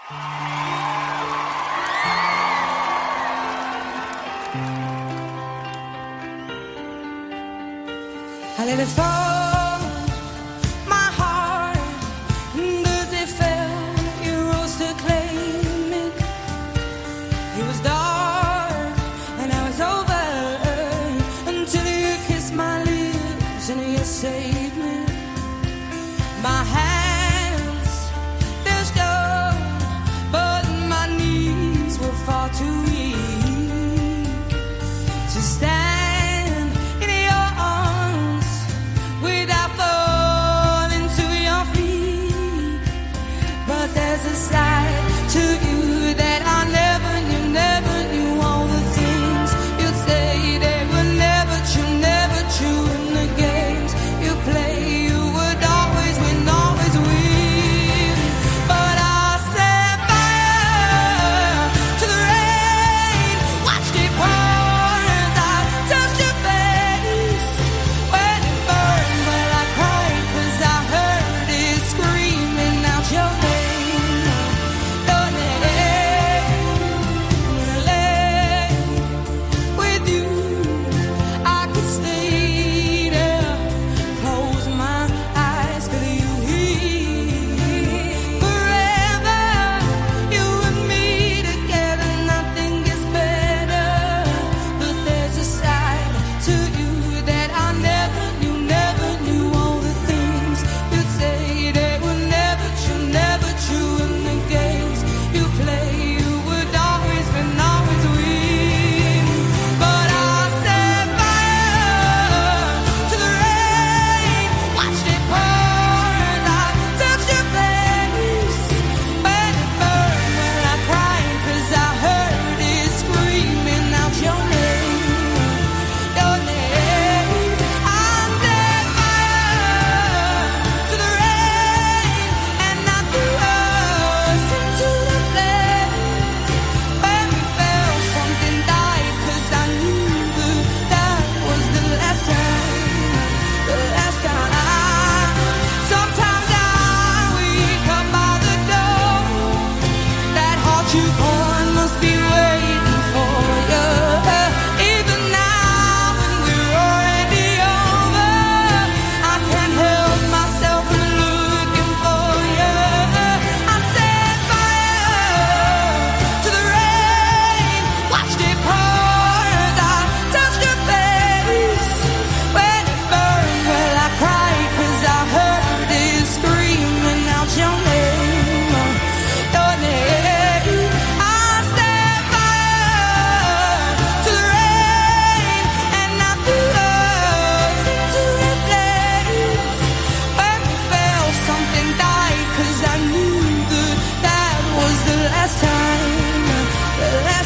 I let it fall, my heart, as it fell, you rose to claim it. It was dark and I was over until you kissed my lips and you saved me. My hands, they're stone, but my knees were far too weak to stand. There's a side to you that I never knew all the things you'd say. They were never true in the games you play. You would always win, always win. But I set fire to the rain, watched it pour as I touched your face. When it burned, well I cried 'cause I heard it screaming out your name. Last time